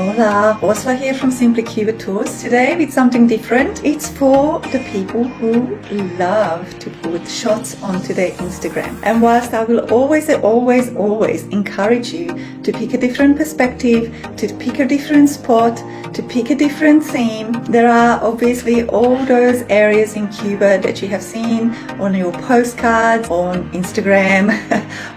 Hola, Ursula here from Simply Cuba Tours. Today with something different. It's for the people who love to put shots onto their Instagram. And whilst I will always encourage you to pick a different perspective, to pick a different spot, to pick a different theme, there are obviously all those areas in Cuba that you have seen on your postcards, on Instagram,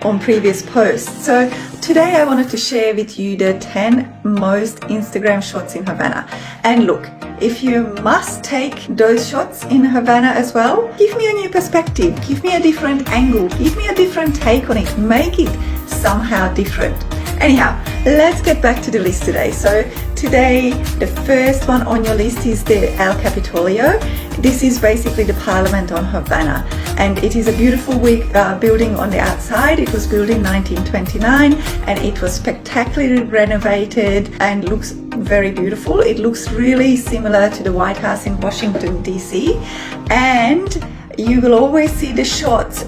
on previous posts. So today I wanted to share with you the 10 most Instagram shots in Havana. And look, if you must take those shots in Havana as well, give me a new perspective, give me a different angle, give me a different take on it, make it somehow different. Anyhow, let's get back to the list today. So today, the first one on your list is the El Capitolio. This is basically the Parliament on Havana, and it is a beautiful building on the outside. It was built in 1929 and it was spectacularly renovated and looks very beautiful. It looks really similar to the White House in Washington DC, and you will always see the shots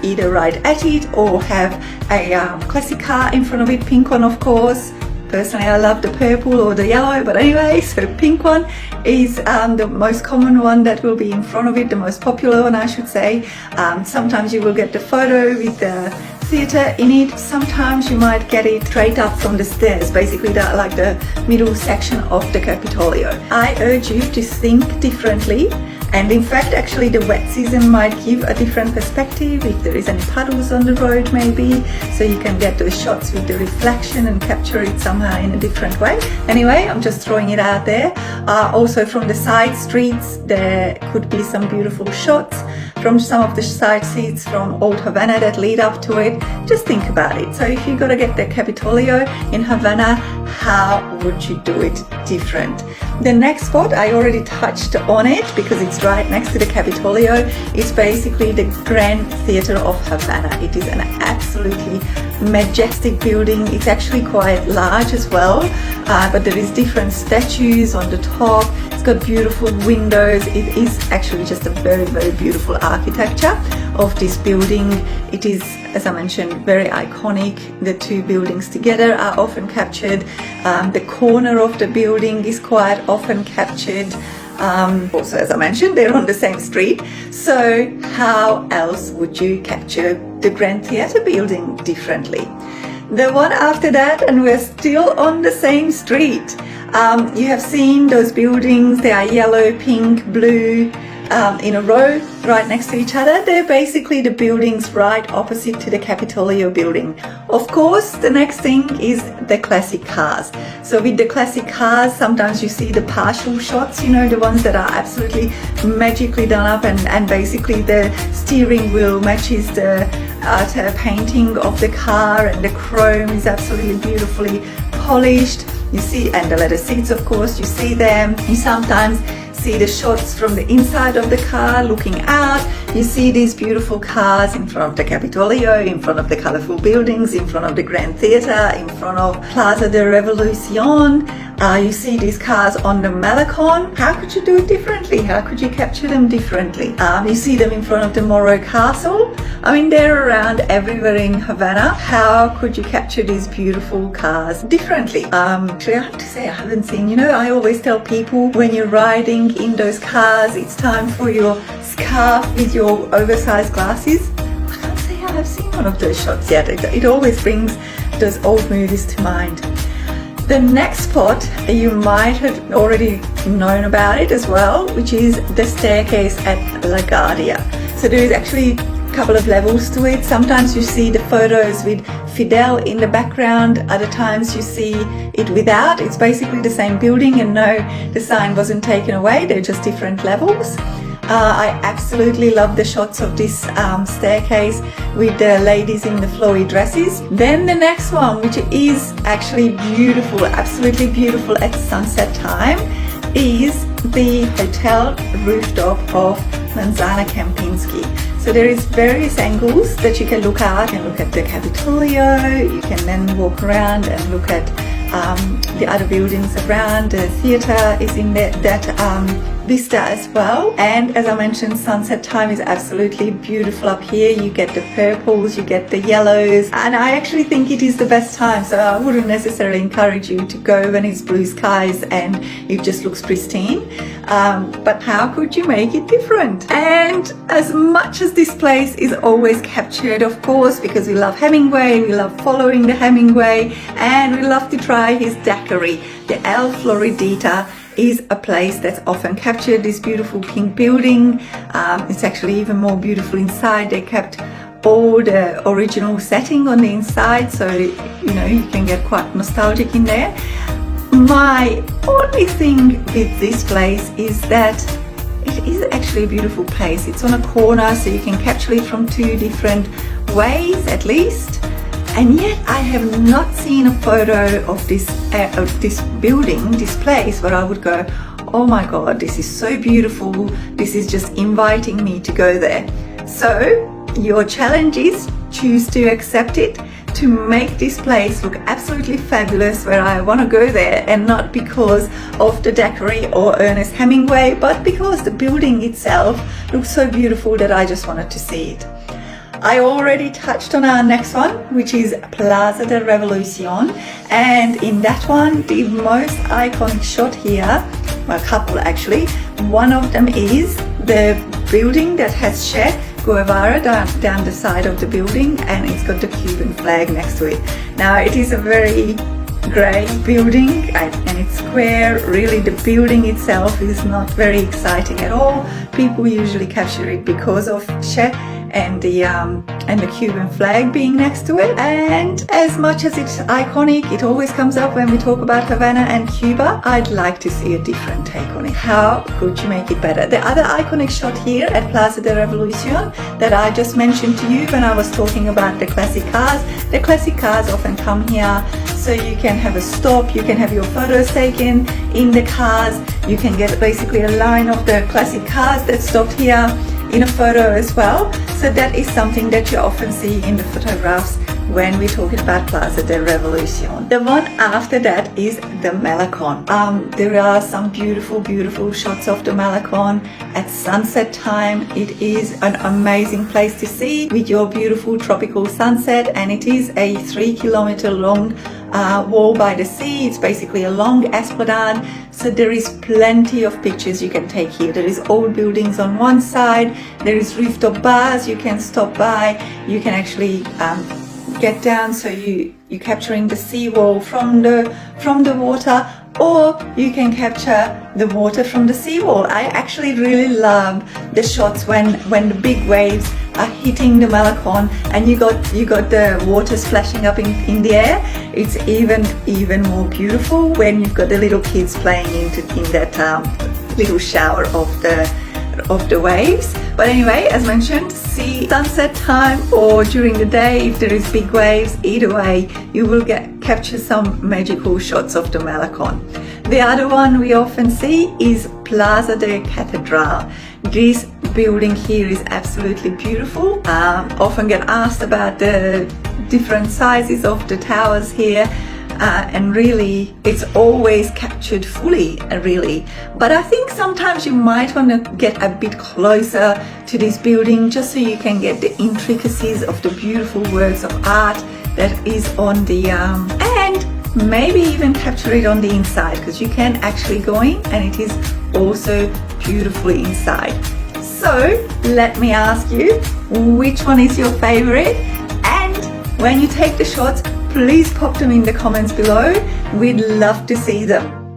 either right at it or have a classic car in front of it, pink one of course. Personally, I love the purple or the yellow, but anyway, so pink one is the most common one that will be in front of it, the most popular one I should say. Sometimes you will get the photo with the theatre in it. Sometimes you might get it straight up from the stairs, basically like the middle section of the Capitolio. I urge you to think differently. And in fact, actually the wet season might give a different perspective if there is any puddles on the road maybe, so you can get those shots with the reflection and capture it somehow in a different way. Anyway, I'm just throwing it out there. Also from the side streets, there could be some beautiful shots from some of the side streets from Old Havana that lead up to it. Just think about it. So if you're gonna get the Capitolio in Havana, how would you do it different? The next spot, I already touched on it because it's right next to the Capitolio. It's basically the Grand Theatre of Havana. It is an absolutely majestic building. It's actually quite large as well, but there is different statues on the top. It's got beautiful windows. It is actually just a very, very beautiful architecture of this building. It is, as I mentioned, very iconic. The two buildings together are often captured. The corner of the building is quite often captured. Also, as I mentioned, they're on the same street. So how else would you capture the Grand Theatre building differently? The one after that, and we're still on the same street. You have seen those buildings. They are yellow, pink, blue, in a row right next to each other. They're basically the buildings right opposite to the Capitolio building. Of course, the next thing is the classic cars. So with the classic cars, sometimes you see the partial shots, you know, the ones that are absolutely magically done up, and basically the steering wheel matches the outer painting of the car, and the chrome is absolutely beautifully polished. You see, and the leather seats, of course, you see them. You sometimes see the shots from the inside of the car looking out. You see these beautiful cars in front of the Capitolio, in front of the colorful buildings, in front of the Grand Theatre, in front of Plaza de Revolucion. You see these cars on the Malecon. How could you do it differently? How could you capture them differently? You see them in front of the Morro Castle. I mean, they're around everywhere in Havana. How could you capture these beautiful cars differently? Actually, I have to say I haven't seen, you know, I always tell people when you're riding in those cars, it's time for your scarf with your oversized glasses. I can't say I have seen one of those shots yet. It always brings those old movies to mind. The next spot, you might have already known about it as well, which is the staircase at La Guardia. So there is actually a couple of levels to it. Sometimes you see the photos with Fidel in the background, other times you see it without. It's basically the same building, and no, the sign wasn't taken away, they're just different levels. I absolutely love the shots of this staircase with the ladies in the flowy dresses. Then the next one, which is actually beautiful, absolutely beautiful at sunset time, is the hotel rooftop of Manzana Kempinski. So there is various angles that you can look at. You can look at the Capitolio, you can then walk around and look at the other buildings around. The theatre is in that vista as well. And as I mentioned, sunset time is absolutely beautiful up here. You get the purples, you get the yellows, and I actually think it is the best time. So I wouldn't necessarily encourage you to go when it's blue skies and it just looks pristine. But how could you make it different? And as much as this place is always captured, of course, because we love Hemingway, we love following the Hemingway, and we love to try his daiquiri. The El Floridita is a place that's often captured, this beautiful pink building. It's actually even more beautiful inside. They kept all the original setting on the inside, so you know, you can get quite nostalgic in there. My only thing with this place is that it is actually a beautiful place. It's on a corner, so you can capture it from two different ways at least. And yet I have not seen a photo of this building, this place, where I would go, oh my god, this is so beautiful, this is just inviting me to go there. So your challenge is choose to accept it, to make this place look absolutely fabulous, where I want to go there, and not because of the daiquiri or Ernest Hemingway, but because the building itself looks so beautiful that I just wanted to see it. I already touched on our next one, which is Plaza de Revolucion, and in that one, the most iconic shot here, well, a couple actually, one of them is the building that has Che Guevara down the side of the building, and it's got the Cuban flag next to it. Now, it is a very grey building and it's square. Really, the building itself is not very exciting at all. People usually capture it because of Che and the Cuban flag being next to it. And as much as it's iconic, it always comes up when we talk about Havana and Cuba, I'd like to see a different take on it. How could you make it better? The other iconic shot here at Plaza de Revolucion that I just mentioned to you when I was talking about the classic cars often come here, so you can have a stop, you can have your photos taken in the cars, you can get basically a line of the classic cars that stopped here in a photo as well. So that is something that you often see in the photographs when we're talking about Plaza de Revolucion. The one after that is the Malecon. There are some beautiful, beautiful shots of the Malecon at sunset time. It is an amazing place to see with your beautiful tropical sunset, and it is a 3-kilometer long wall by the sea. It's basically a long esplanade, so there is plenty of pictures you can take here. There is old buildings on one side, there is rooftop bars you can stop by, you can actually get down, so you're capturing the seawall from the water, or you can capture the water from the seawall. I actually really love the shots when the big waves are hitting the Malecon and you got the water splashing up in the air. It's even more beautiful when you've got the little kids playing in that little shower of the waves. But anyway, as mentioned, see sunset time or during the day, if there is big waves, either way you will capture some magical shots of the Malecon. The other one we often see is Plaza de Catedral. This building here is absolutely beautiful. Often get asked about the different sizes of the towers here. And really, it's always captured fully, really. But I think sometimes you might want to get a bit closer to this building just so you can get the intricacies of the beautiful works of art that is on the and maybe even capture it on the inside, because you can actually go in and it is also beautifully inside. So let me ask you, which one is your favorite? And when you take the shots, please pop them in the comments below. We'd love to see them.